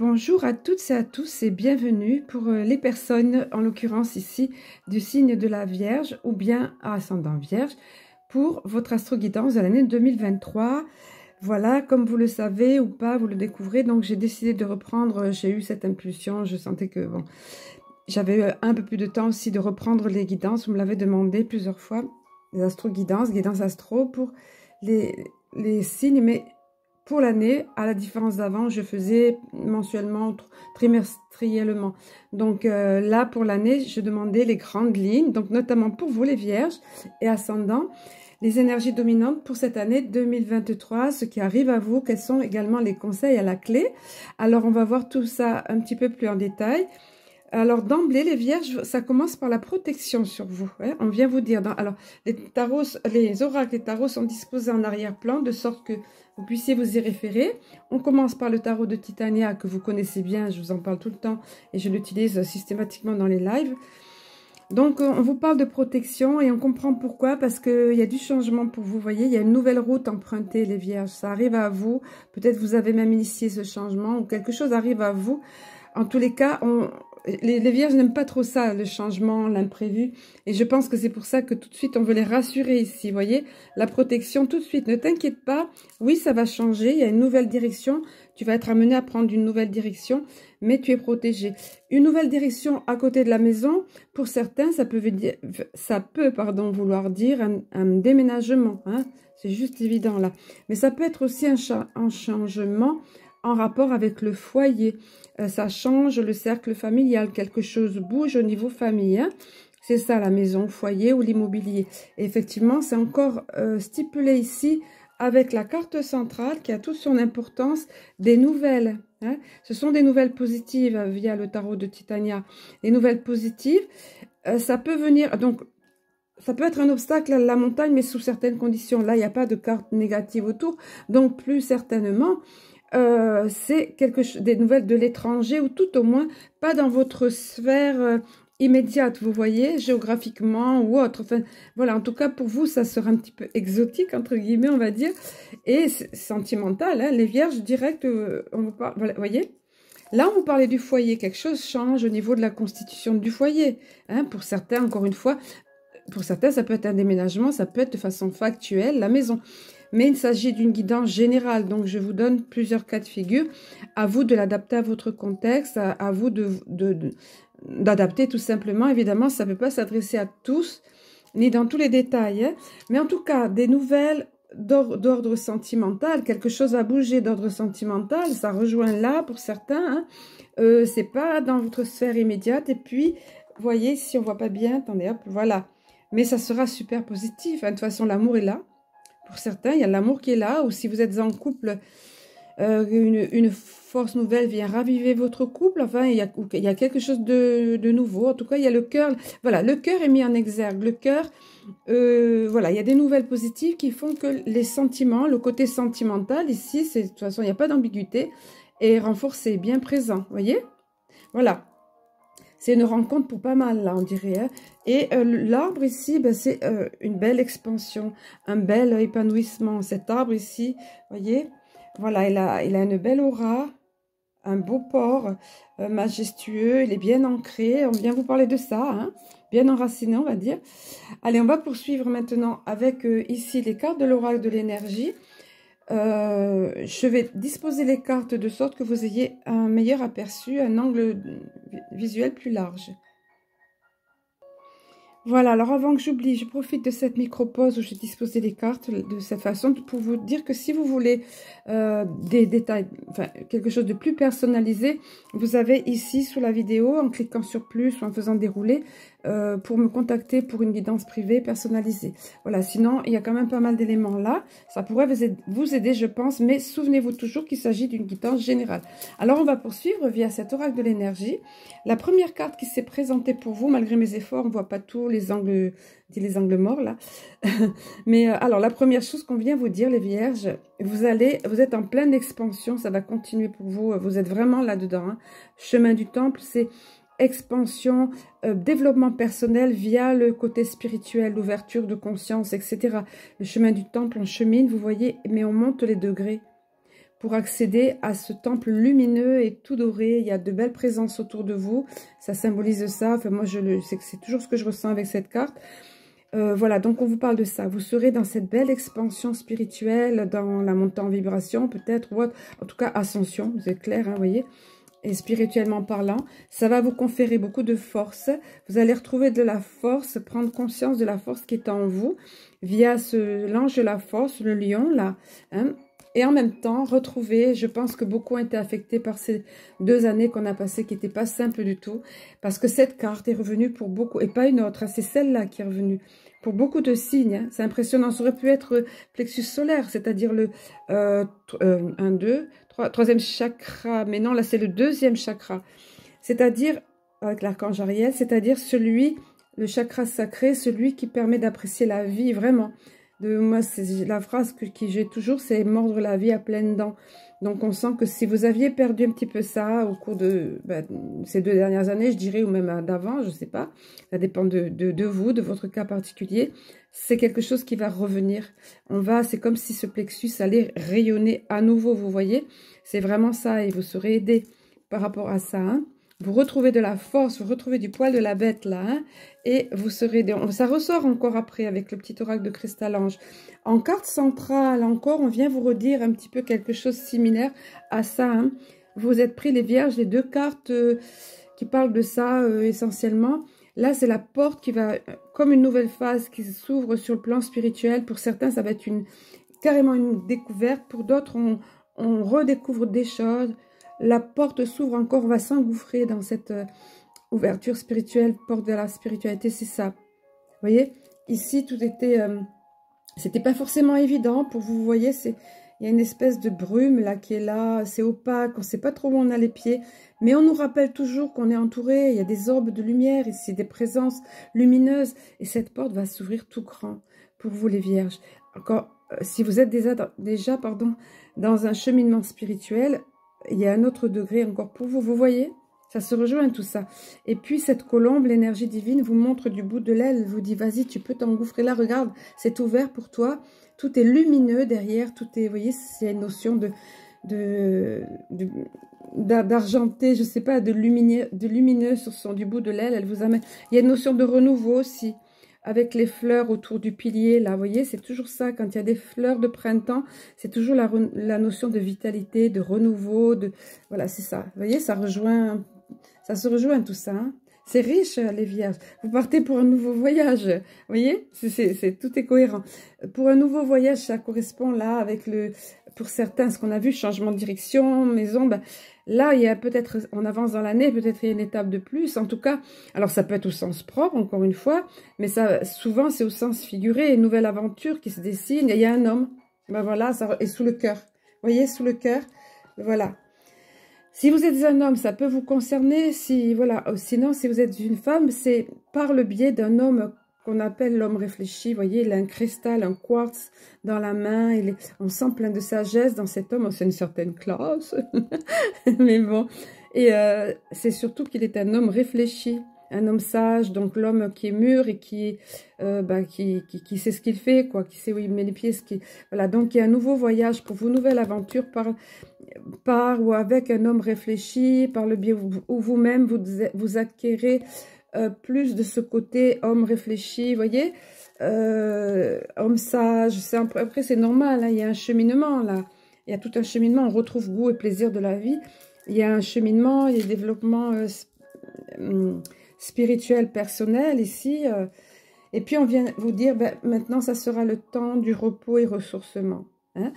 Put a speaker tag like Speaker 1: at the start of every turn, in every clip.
Speaker 1: Bonjour à toutes et à tous et bienvenue pour les personnes, en l'occurrence ici, du signe de la Vierge ou bien ascendant Vierge pour votre astro-guidance de l'année 2023. Voilà, comme vous le savez ou pas, vous le découvrez, donc j'ai décidé de reprendre, j'ai eu cette impulsion, je sentais que bon, j'avais un peu plus de temps aussi de reprendre les guidances, vous me l'avez demandé plusieurs fois, les astro-guidances, guidance astro pour les signes, mais pour l'année, à la différence d'avant, je faisais mensuellement, trimestriellement. Donc là, pour l'année, je demandais les grandes lignes, donc notamment pour vous les Vierges et ascendants, les énergies dominantes pour cette année 2023, ce qui arrive à vous, quels sont également les conseils à la clé. Alors, on va voir tout ça un petit peu plus en détail. Alors, d'emblée, les Vierges, ça commence par la protection sur vous. Hein. On vient vous dire, alors, les oracles et tarots sont disposés en arrière-plan, de sorte que vous puissiez vous y référer. On commence par le tarot de Titania, que vous connaissez bien, je vous en parle tout le temps, et je l'utilise systématiquement dans les lives. Donc, on vous parle de protection, et on comprend pourquoi, parce qu'il y a du changement pour vous, voyez, il y a une nouvelle route empruntée, les Vierges, ça arrive à vous, peut-être vous avez même initié ce changement, ou quelque chose arrive à vous. En tous les cas, les Vierges n'aiment pas trop ça, le changement, l'imprévu. Et je pense que c'est pour ça que tout de suite, on veut les rassurer ici. Vous voyez, la protection, tout de suite. Ne t'inquiète pas. Oui, ça va changer. Il y a une nouvelle direction. Tu vas être amené à prendre une nouvelle direction, mais tu es protégé. Une nouvelle direction à côté de la maison, pour certains, ça peut vouloir dire un déménagement. Hein. C'est juste évident là. Mais ça peut être aussi un changement en rapport avec le foyer. Ça change le cercle familial, quelque chose bouge au niveau famille. Hein. C'est ça la maison, le foyer ou l'immobilier. Effectivement, c'est encore stipulé ici avec la carte centrale qui a toute son importance, des nouvelles. Hein. Ce sont des nouvelles positives via le tarot de Titania. Les nouvelles positives, ça peut venir... donc. Ça peut être un obstacle à la montagne, mais sous certaines conditions. Là, il n'y a pas de carte négative autour. Donc, plus certainement, c'est des nouvelles de l'étranger ou tout au moins pas dans votre sphère immédiate, vous voyez, géographiquement ou autre. Enfin, voilà, en tout cas, pour vous, ça sera un petit peu exotique, entre guillemets, on va dire, et sentimental. Hein, les Vierges directes, on vous parle, voilà, vous voyez. Là, on vous parlait du foyer. Quelque chose change au niveau de la constitution du foyer. Hein, pour certains, encore une fois... Pour certains, ça peut être un déménagement, ça peut être de façon factuelle, la maison. Mais il s'agit d'une guidance générale, donc je vous donne plusieurs cas de figure. À vous de l'adapter à votre contexte, à vous d'adapter tout simplement. Évidemment, ça ne peut pas s'adresser à tous, ni dans tous les détails. Hein. Mais en tout cas, des nouvelles d'ordre sentimental, quelque chose a bougé d'ordre sentimental, ça rejoint là pour certains. Hein. C'est pas dans votre sphère immédiate. Et puis, vous voyez, si on voit pas bien, attendez, hop, voilà. Mais ça sera super positif. Hein. De toute façon, l'amour est là. Pour certains, il y a l'amour qui est là. Ou si vous êtes en couple, une force nouvelle vient raviver votre couple. Enfin, il y a quelque chose de nouveau. En tout cas, il y a le cœur. Voilà, le cœur est mis en exergue. Le cœur, voilà, il y a des nouvelles positives qui font que les sentiments, le côté sentimental, ici, de toute façon, il n'y a pas d'ambiguïté, est renforcé, bien présent. Vous voyez? Voilà. C'est une rencontre pour pas mal, là, on dirait. Hein. Et l'arbre ici, ben, c'est une belle expansion, un bel épanouissement. Cet arbre ici, voyez, voilà, il a une belle aura, un beau port majestueux, il est bien ancré. On vient vous parler de ça, hein, bien enraciné, on va dire. Allez, on va poursuivre maintenant avec ici les cartes de l'oracle de l'énergie. Je vais disposer les cartes de sorte que vous ayez un meilleur aperçu, un angle visuel plus large. Voilà, alors avant que j'oublie, je profite de cette micro-pause où j'ai disposé les cartes de cette façon pour vous dire que si vous voulez des détails, enfin quelque chose de plus personnalisé, vous avez ici sous la vidéo, en cliquant sur plus ou en faisant dérouler, pour me contacter pour une guidance privée personnalisée. Voilà, sinon il y a quand même pas mal d'éléments là, ça pourrait vous aider je pense, mais souvenez-vous toujours qu'il s'agit d'une guidance générale. Alors on va poursuivre via cet oracle de l'énergie. La première carte qui s'est présentée pour vous, malgré mes efforts, on ne voit pas tous les angles, les angles morts là. Mais alors la première chose qu'on vient vous dire les Vierges, vous êtes en pleine expansion, ça va continuer pour vous, vous êtes vraiment là-dedans. Hein. Chemin du temple, c'est expansion, développement personnel via le côté spirituel, l'ouverture de conscience, etc. Le chemin du temple, on chemine, vous voyez, mais on monte les degrés. pour accéder à ce temple lumineux et tout doré. Il y a de belles présences autour de vous. Ça symbolise ça. Enfin, moi, c'est toujours ce que je ressens avec cette carte. Voilà, donc on vous parle de ça. Vous serez dans cette belle expansion spirituelle, dans la montée en vibration, peut-être, ou en tout cas ascension, vous êtes clair, hein, vous voyez, et spirituellement parlant. Ça va vous conférer beaucoup de force. Vous allez retrouver de la force, prendre conscience de la force qui est en vous, via l'ange de la force, le lion, là, hein. Et en même temps, retrouver, je pense que beaucoup ont été affectés par ces 2 années qu'on a passées qui n'étaient pas simples du tout. Parce que cette carte est revenue pour beaucoup, et pas une autre, hein, c'est celle-là qui est revenue. Pour beaucoup de signes, hein, c'est impressionnant. Ça aurait pu être plexus solaire, c'est-à-dire le 1, 2, 3, troisième chakra. Mais non, là c'est le 2e chakra. C'est-à-dire, avec l'archange Ariel, c'est-à-dire le chakra sacré, celui qui permet d'apprécier la vie vraiment. Moi, c'est la phrase que j'ai toujours, c'est mordre la vie à pleines dents. Donc, on sent que si vous aviez perdu un petit peu ça au cours de ces 2 dernières années, je dirais, ou même d'avant, je ne sais pas, ça dépend de vous, de votre cas particulier, c'est quelque chose qui va revenir. C'est comme si ce plexus allait rayonner à nouveau, vous voyez. C'est vraiment ça, et vous serez aidé par rapport à ça, hein. Vous retrouvez de la force, vous retrouvez du poil de la bête là, hein, et vous serez... Ça ressort encore après avec le petit oracle de cristal ange. En carte centrale encore, on vient vous redire un petit peu quelque chose de similaire à ça, hein. Vous êtes pris les vierges, les 2 cartes qui parlent de ça essentiellement. Là, c'est la porte qui va, comme une nouvelle phase qui s'ouvre sur le plan spirituel. Pour certains, ça va être carrément une découverte. Pour d'autres, on redécouvre des choses. La porte s'ouvre encore, on va s'engouffrer dans cette ouverture spirituelle, porte vers la spiritualité, c'est ça. Vous voyez, ici, tout était... c'était pas forcément évident pour vous, vous voyez, il y a une espèce de brume là qui est là, c'est opaque, on ne sait pas trop où on a les pieds, mais on nous rappelle toujours qu'on est entouré, il y a des orbes de lumière ici, des présences lumineuses, et cette porte va s'ouvrir tout grand pour vous les vierges. Encore, si vous êtes déjà dans un cheminement spirituel, il y a un autre degré encore pour vous, vous voyez, ça se rejoint tout ça. Et puis cette colombe, l'énergie divine vous montre du bout de l'aile, vous dit vas-y, tu peux t'engouffrer là, regarde, c'est ouvert pour toi, tout est lumineux derrière, tout est, vous voyez, il y a une notion d'argenté, je sais pas, de lumineux du bout de l'aile, elle vous amène, il y a une notion de renouveau aussi, avec les fleurs autour du pilier, là, vous voyez, c'est toujours ça, quand il y a des fleurs de printemps, c'est toujours la notion de vitalité, de renouveau, voilà, c'est ça, vous voyez, ça se rejoint tout ça, hein. C'est riche, les vierges. Vous partez pour un nouveau voyage, vous voyez, tout est cohérent. Pour un nouveau voyage, ça correspond là avec pour certains, ce qu'on a vu, changement de direction, maison, là, il y a peut-être, on avance dans l'année, peut-être il y a une étape de plus. En tout cas, alors ça peut être au sens propre, encore une fois, mais ça, souvent, c'est au sens figuré, une nouvelle aventure qui se dessine. Il y a un homme, voilà, ça est sous le cœur. Vous voyez, sous le cœur, voilà. Si vous êtes un homme, ça peut vous concerner. Sinon, si vous êtes une femme, c'est par le biais d'un homme qu'on appelle l'homme réfléchi. Vous voyez, il a un cristal, un quartz dans la main. On sent plein de sagesse dans cet homme. C'est une certaine classe. Mais bon. Et c'est surtout qu'il est un homme réfléchi. Un homme sage, donc l'homme qui est mûr et qui sait ce qu'il fait, quoi, qui sait où il met les pieds. Voilà, donc il y a un nouveau voyage pour vous, nouvelle aventure par ou avec un homme réfléchi, par le biais où vous-même vous acquérez plus de ce côté homme réfléchi, vous voyez, homme sage. Après c'est normal, hein, il y a un cheminement là, il y a tout un cheminement, on retrouve goût et plaisir de la vie, il y a un cheminement, il y a des développements spirituel, personnel ici. Et puis on vient vous dire, maintenant ça sera le temps du repos et ressourcement. Hein.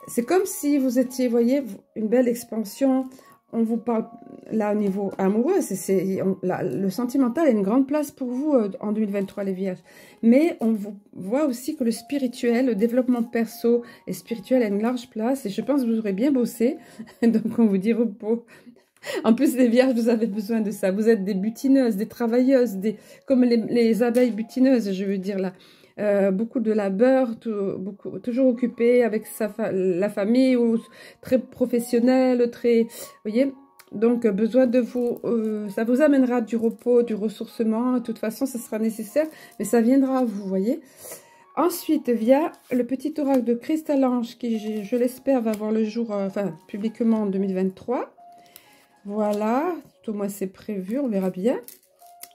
Speaker 1: C'est comme si vous étiez, vous voyez, une belle expansion. On vous parle là au niveau amoureux. Le sentimental a une grande place pour vous en 2023 les vierges. Mais on vous voit aussi que le spirituel, le développement perso et spirituel a une large place. Et je pense que vous aurez bien bossé. Donc on vous dit repos. En plus, les vierges, vous avez besoin de ça. Vous êtes des butineuses, des travailleuses, comme les abeilles butineuses, je veux dire là. Beaucoup de labeur, toujours occupé avec la famille, ou très professionnel, très... Vous voyez, donc besoin de vous... ça vous amènera du repos, du ressourcement. De toute façon, ça sera nécessaire, mais ça viendra à vous, voyez. Ensuite, via le petit oracle de Cristal-Ange qui, je l'espère, va voir le jour, enfin, publiquement en 2023. Voilà, tout au moins c'est prévu, on verra bien.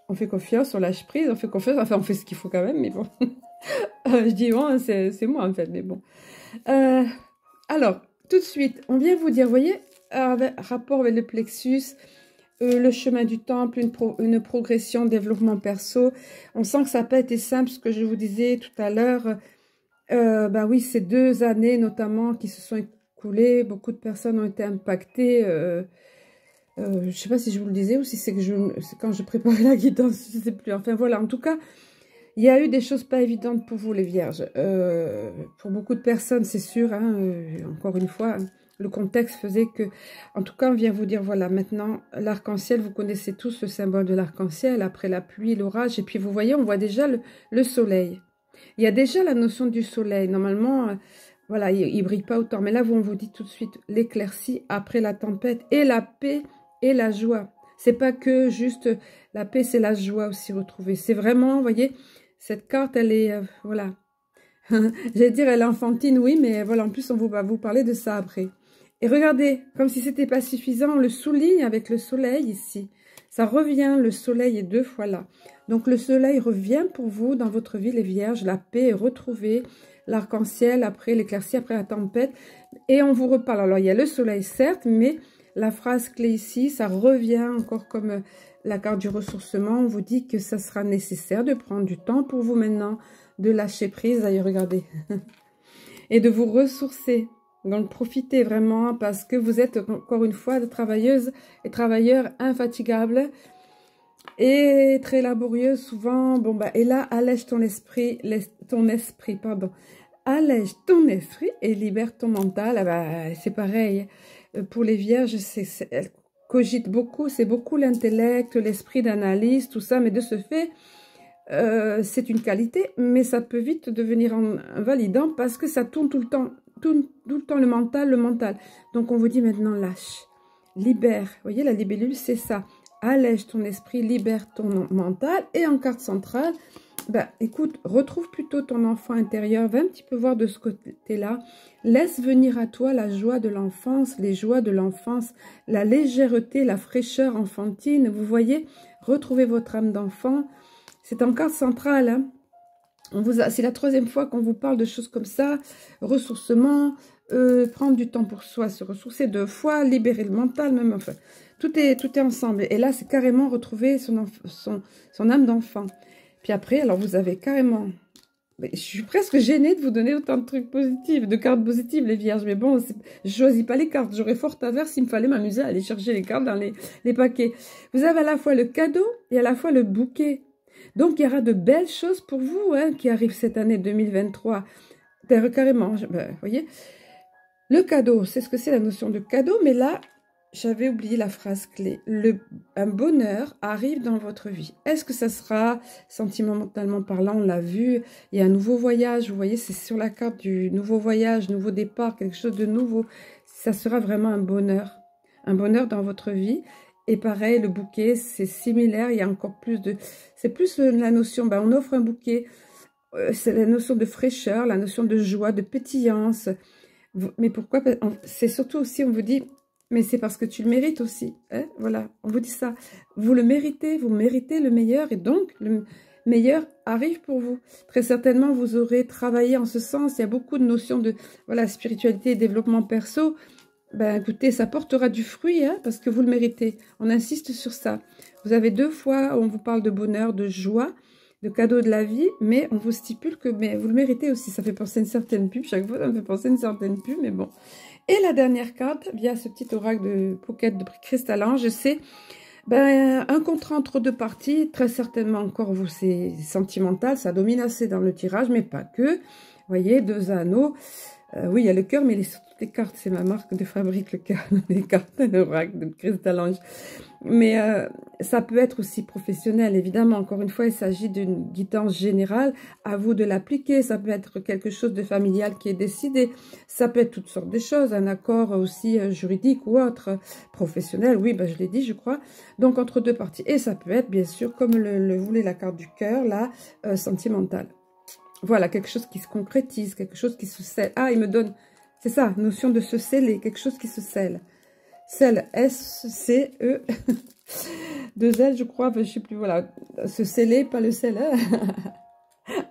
Speaker 1: On fait confiance, on lâche prise, on fait confiance, enfin on fait ce qu'il faut quand même, mais bon. Je dis bon, c'est moi en fait, mais bon. Alors, tout de suite, on vient vous dire, vous voyez, rapport avec le plexus, le chemin du temple, une progression, développement perso. On sent que ça n'a pas été simple, ce que je vous disais tout à l'heure. Ben oui, ces 2 années notamment qui se sont écoulées, beaucoup de personnes ont été impactées. Je ne sais pas si je vous le disais ou si c'est quand je préparais la guidance, je ne sais plus. Enfin voilà, en tout cas, il y a eu des choses pas évidentes pour vous les vierges. Pour beaucoup de personnes, c'est sûr, hein, encore une fois, le contexte faisait que, en tout cas, on vient vous dire, voilà, maintenant, l'arc-en-ciel, vous connaissez tous le symbole de l'arc-en-ciel, après la pluie, l'orage, et puis vous voyez, on voit déjà le soleil. Il y a déjà la notion du soleil. Normalement, voilà, il brille pas autant. Mais là, on vous dit tout de suite l'éclaircie après la tempête et la paix et la joie. C'est pas que juste la paix, c'est la joie aussi retrouvée. C'est vraiment, vous voyez, cette carte, elle est, voilà. J'allais dire, elle est enfantine, oui, mais voilà, en plus, on va vous parler de ça après. Et regardez, comme si c'était pas suffisant, on le souligne avec le soleil ici. Ça revient, le soleil est 2 fois là. Donc, le soleil revient pour vous dans votre vie, les vierges. La paix est retrouvée, l'arc-en-ciel après l'éclaircie, après la tempête. Et on vous reparle. Alors, il y a le soleil, certes, mais la phrase clé ici, ça revient encore comme la carte du ressourcement. On vous dit que ça sera nécessaire de prendre du temps pour vous maintenant, de lâcher prise. D'ailleurs, regardez. Et de vous ressourcer. Donc, profitez vraiment parce que vous êtes encore une fois de travailleuses et travailleurs infatigables et très laborieux souvent. Bon, bah, et là, allège ton esprit, pardon. Allège ton esprit et libère ton mental. Ah bah, c'est pareil. Pour les vierges, elles cogitent beaucoup. C'est beaucoup l'intellect, l'esprit d'analyse, tout ça. Mais de ce fait, c'est une qualité, mais ça peut vite devenir invalidant parce que ça tourne tout le temps. Tout le temps le mental. Donc, on vous dit maintenant, lâche, libère. Vous voyez, la libellule, c'est ça. Allège ton esprit, libère ton mental. Et en carte centrale, bah, écoute, retrouve plutôt ton enfant intérieur. Va un petit peu voir de ce côté-là. Laisse venir à toi la joie de l'enfance, les joies de l'enfance, la légèreté, la fraîcheur enfantine. Vous voyez, retrouvez votre âme d'enfant. C'est en carte centrale, hein. C'est la 3e fois qu'on vous parle de choses comme ça, ressourcement, prendre du temps pour soi, se ressourcer 2 fois, libérer le mental, même, enfin, tout est ensemble. Et là, c'est carrément retrouver son âme d'enfant. Puis après, alors vous avez carrément... Je suis presque gênée de vous donner autant de trucs positifs, de cartes positives, les vierges. Mais bon, je choisis pas les cartes. J'aurais fort à faire s'il me fallait m'amuser à aller chercher les cartes dans les paquets. Vous avez à la fois le cadeau et à la fois le bouquet. Donc, il y aura de belles choses pour vous hein, qui arrivent cette année 2023. Carrément, vous voyez. Le cadeau, c'est ce que c'est la notion de cadeau. Mais là, j'avais oublié la phrase clé. Un bonheur arrive dans votre vie. Est-ce que ça sera, sentimentalement parlant, on l'a vu, il y a un nouveau voyage. Vous voyez, c'est sur la carte du nouveau voyage, nouveau départ, quelque chose de nouveau. Ça sera vraiment un bonheur dans votre vie. Et pareil, le bouquet, c'est similaire, il y a encore plus de... C'est plus la notion, on offre un bouquet, c'est la notion de fraîcheur, la notion de joie, de pétillance. Mais pourquoi? C'est surtout aussi, on vous dit, mais c'est parce que tu le mérites aussi. Hein, voilà, on vous dit ça. Vous le méritez, vous méritez le meilleur et donc le meilleur arrive pour vous. Très certainement, vous aurez travaillé en ce sens. Il y a beaucoup de notions de spiritualité et développement perso. Écoutez, ça portera du fruit, hein, parce que vous le méritez. On insiste sur ça. Vous avez 2 fois où on vous parle de bonheur, de joie, de cadeau de la vie, mais on vous stipule que vous le méritez aussi. Ça fait penser à une certaine pub. Chaque fois, ça me fait penser à une certaine pub, mais bon. Et la dernière carte, via ce petit oracle de Pocket de Cristal-Ange, c'est un contrat entre 2 parties. Très certainement, encore vous, c'est sentimental. Ça domine assez dans le tirage, mais pas que. Vous voyez, 2 anneaux. Oui, il y a le cœur, mais sur toutes les cartes, c'est ma marque de fabrique, le cœur, les cartes d'oracle de Cristal-Ange. Mais ça peut être aussi professionnel, évidemment. Encore une fois, il s'agit d'une guidance générale. À vous de l'appliquer. Ça peut être quelque chose de familial qui est décidé. Ça peut être toutes sortes de choses. Un accord aussi juridique ou autre. Professionnel, oui, je l'ai dit, je crois. Donc, entre 2 parties. Et ça peut être, bien sûr, comme le voulait la carte du cœur, là, sentimentale. voilà, quelque chose qui se concrétise, quelque chose qui se scelle. Ah, il me donne, c'est ça, notion de se sceller, quelque chose qui se scelle. Scelle, S-C-E, deux L, je crois, je ne sais plus, voilà. Se sceller, pas le sel. Hein.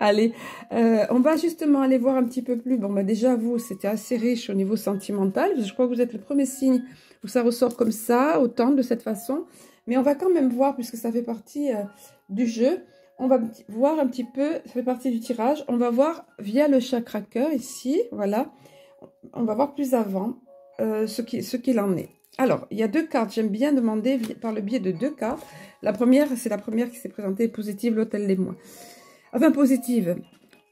Speaker 1: Allez, on va justement aller voir un petit peu plus. Bon, bah déjà, vous, c'était assez riche au niveau sentimental. Je crois que vous êtes le premier signe où ça ressort comme ça, autant de cette façon. Mais on va quand même voir, puisque ça fait partie du jeu, on va voir un petit peu, ça fait partie du tirage, on va voir via le chakra cœur ici, voilà. On va voir plus avant ce qu'il en est. Alors, il y a deux cartes. J'aime bien demander par le biais de deux cartes. La première, c'est la première qui s'est présentée positive, l'autre, elle l'est moins. Enfin, positive,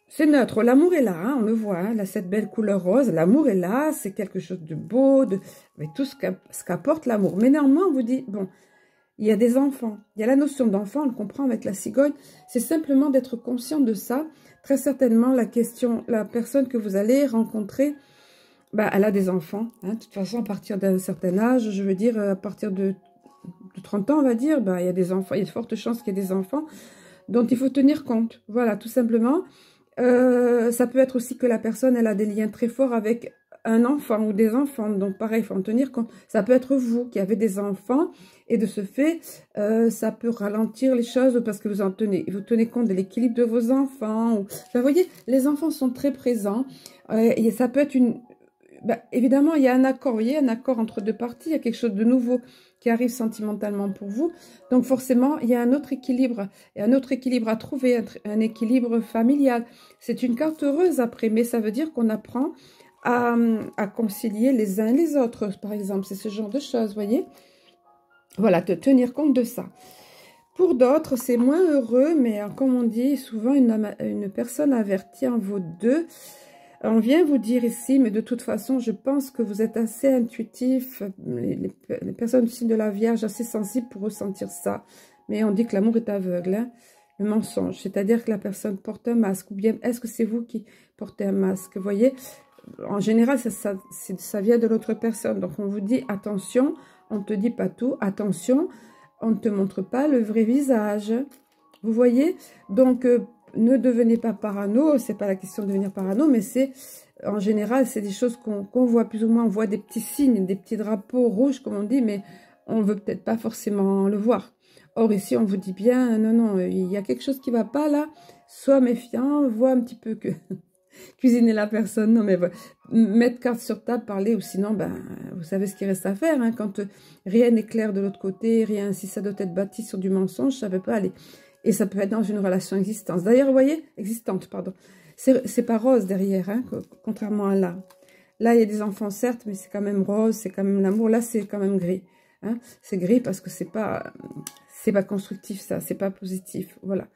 Speaker 1: c'est neutre. L'amour est là, hein, on le voit. Hein, là, cette belle couleur rose, l'amour est là. C'est quelque chose de beau, avec tout ce qu'apporte l'amour. Mais néanmoins, on vous dit, bon, il y a des enfants. Il y a la notion d'enfant, on le comprend avec la cigogne. C'est simplement d'être conscient de ça. Très certainement, la personne que vous allez rencontrer, bah, elle a des enfants. Hein. De toute façon, à partir d'un certain âge, je veux dire, à partir de 30 ans, on va dire, bah, il y a des enfants. Il y a de fortes chances qu'il y ait des enfants dont il faut tenir compte. Voilà, tout simplement. Ça peut être aussi que la personne, elle a des liens très forts avec un enfant ou des enfants. Donc, pareil, il faut en tenir compte. Ça peut être vous qui avez des enfants. Et de ce fait, ça peut ralentir les choses parce que vous tenez compte de l'équilibre de vos enfants. Enfin, vous voyez, les enfants sont très présents. Et ça peut être évidemment, il y a un accord, vous voyez, un accord entre deux parties, il y a quelque chose de nouveau qui arrive sentimentalement pour vous. Donc forcément, il y a un autre équilibre, et un autre équilibre à trouver, un équilibre familial. C'est une carte heureuse après, mais ça veut dire qu'on apprend à concilier les uns et les autres, par exemple. C'est ce genre de choses, vous voyez. Voilà, tenir compte de ça. Pour d'autres, c'est moins heureux, mais comme on dit, souvent une personne avertie en vaut deux. On vient vous dire ici, mais de toute façon, je pense que vous êtes assez intuitif, les personnes du signe de la Vierge, assez sensibles pour ressentir ça. Mais on dit que l'amour est aveugle, hein, le mensonge. C'est-à-dire que la personne porte un masque, ou bien est-ce que c'est vous qui portez un masque? Vous voyez, en général, ça vient de l'autre personne. Donc, on vous dit, attention, on ne te dit pas tout, attention, on ne te montre pas le vrai visage. Vous voyez? Donc, ne devenez pas parano, c'est pas la question de devenir parano, mais c'est, en général, c'est des choses qu'on voit plus ou moins, on voit des petits signes, des petits drapeaux rouges, comme on dit, mais on veut peut-être pas forcément le voir. Or, ici, on vous dit bien, non, non, il y a quelque chose qui va pas là, sois méfiant, vois un petit peu que cuisiner la personne, non mais mettre carte sur table, parler, ou sinon, ben, vous savez ce qu'il reste à faire, hein, quand rien n'est clair de l'autre côté, rien, si ça doit être bâti sur du mensonge, ça ne peut pas aller. Et ça peut être dans une relation existante. D'ailleurs, vous voyez, existante, pardon. C'est pas rose derrière, hein, contrairement à là. Là, il y a des enfants, certes, mais c'est quand même rose, c'est quand même l'amour. Là, c'est quand même gris. Hein. C'est gris parce que c'est pas constructif, ça, c'est pas positif. Voilà.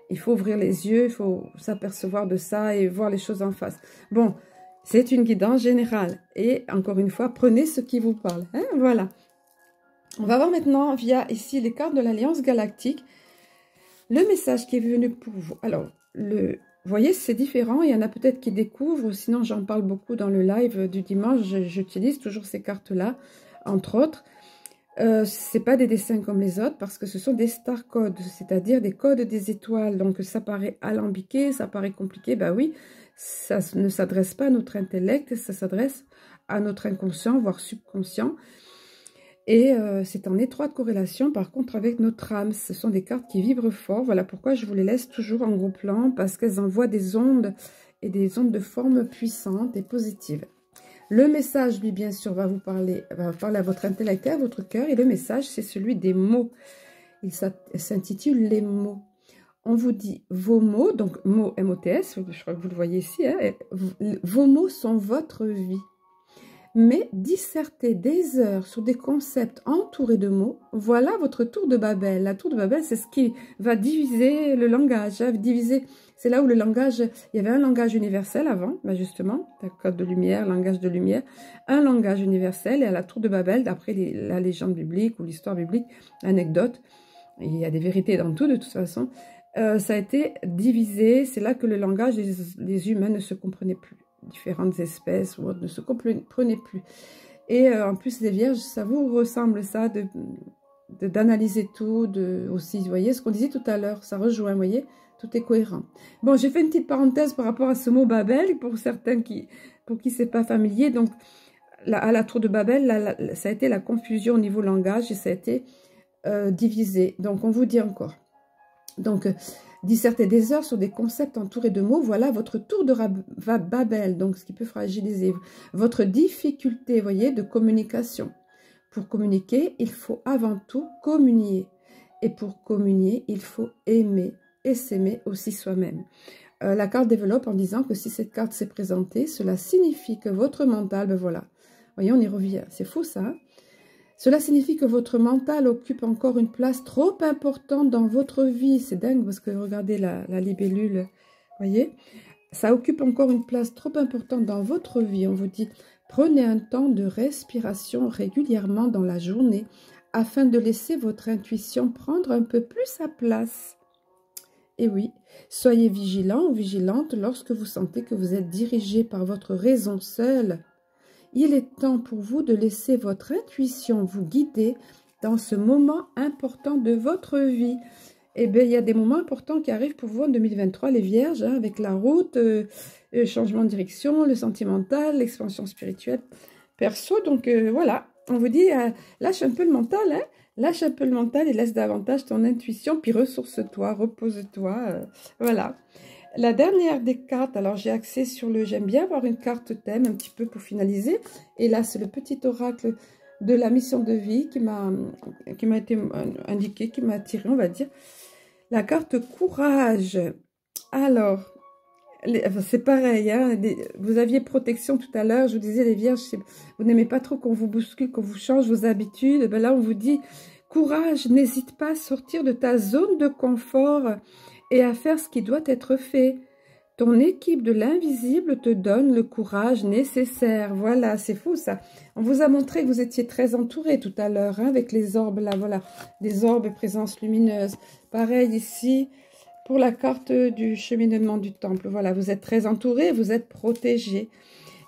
Speaker 1: Il faut ouvrir les yeux, il faut s'apercevoir de ça et voir les choses en face. Bon, c'est une guidance générale. Et encore une fois, prenez ce qui vous parle. Hein, voilà. On va voir maintenant, via ici les cartes de l'Alliance Galactique, le message qui est venu pour vous. Alors, vous voyez, c'est différent. Il y en a peut-être qui découvrent. Sinon, j'en parle beaucoup dans le live du dimanche. J'utilise toujours ces cartes-là, entre autres. Ce n'est pas des dessins comme les autres parce que ce sont des star codes, c'est-à-dire des codes des étoiles. Donc, ça paraît alambiqué, ça paraît compliqué. Ben oui, ça ne s'adresse pas à notre intellect, ça s'adresse à notre inconscient, voire subconscient. Et c'est en étroite corrélation, par contre, avec notre âme. Ce sont des cartes qui vibrent fort. Voilà pourquoi je vous les laisse toujours en gros plan, parce qu'elles envoient des ondes, et des ondes de forme puissantes et positives. Le message, lui, bien sûr, va parler à votre intellect et à votre cœur. Et le message, c'est celui des mots. Il s'intitule « Les mots ». On vous dit vos mots, donc mots M-O-T-S, je crois que vous le voyez ici. Hein, vos mots sont votre vie. Mais disserter des heures sur des concepts entourés de mots, voilà votre tour de Babel. La tour de Babel, c'est ce qui va diviser le langage. Hein, c'est là où le langage, il y avait un langage universel avant, ben justement, le code de lumière, langage de lumière, un langage universel. Et à la tour de Babel, d'après la légende biblique ou l'histoire biblique, l'anecdote, il y a des vérités dans tout de toute façon, ça a été divisé. C'est là que le langage des humains ne se comprenait plus. Différentes espèces ou autres ne se comprenaient plus. Et en plus, les vierges, ça vous ressemble ça, d'analyser tout, aussi, vous voyez, ce qu'on disait tout à l'heure, ça rejoint, vous voyez, tout est cohérent. Bon, j'ai fait une petite parenthèse par rapport à ce mot Babel, pour certains pour qui c'est pas familier. Donc, à la tour de Babel, ça a été la confusion au niveau langage et ça a été divisé. Donc, on vous dit encore. Donc, disserter des heures sur des concepts entourés de mots, voilà votre tour de Babel, donc ce qui peut fragiliser votre difficulté, vous voyez, de communication. Pour communiquer, il faut avant tout communier. Et pour communier, il faut aimer et s'aimer aussi soi-même. La carte développe en disant que si cette carte s'est présentée, cela signifie que votre mental, ben voilà, voyez, on y revient, c'est fou ça, hein? Cela signifie que votre mental occupe encore une place trop importante dans votre vie. C'est dingue parce que regardez la libellule, voyez, ça occupe encore une place trop importante dans votre vie. On vous dit, prenez un temps de respiration régulièrement dans la journée afin de laisser votre intuition prendre un peu plus sa place. Et oui, soyez vigilant ou vigilante lorsque vous sentez que vous êtes dirigé par votre raison seule. Il est temps pour vous de laisser votre intuition vous guider dans ce moment important de votre vie. Eh bien, il y a des moments importants qui arrivent pour vous en 2023, les vierges, hein, avec la route, le changement de direction, le sentimental, l'expansion spirituelle, perso. Donc, voilà, on vous dit, lâche un peu le mental, hein, lâche un peu le mental et laisse davantage ton intuition, puis ressource-toi, repose-toi, voilà. La dernière des cartes, alors j'ai axé sur j'aime bien avoir une carte thème un petit peu pour finaliser. Et là, c'est le petit oracle de la mission de vie qui m'a été indiqué, qui m'a attiré, on va dire. La carte courage. Alors, c'est pareil, hein, vous aviez protection tout à l'heure, je vous disais les vierges, vous n'aimez pas trop qu'on vous bouscule, qu'on vous change vos habitudes. Ben là, on vous dit, courage, n'hésite pas à sortir de ta zone de confort et à faire ce qui doit être fait. Ton équipe de l'invisible te donne le courage nécessaire. Voilà, c'est fou ça. On vous a montré que vous étiez très entouré tout à l'heure, hein, avec les orbes là, voilà. Des orbes et présence lumineuse. Pareil ici, pour la carte du cheminement du temple. Voilà, vous êtes très entouré, vous êtes protégé.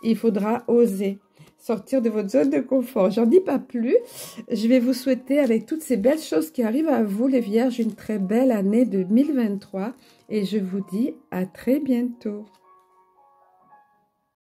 Speaker 1: Il faudra oser sortir de votre zone de confort. J'en dis pas plus. Je vais vous souhaiter, avec toutes ces belles choses qui arrivent à vous, les vierges, une très belle année 2023. Et je vous dis à très bientôt.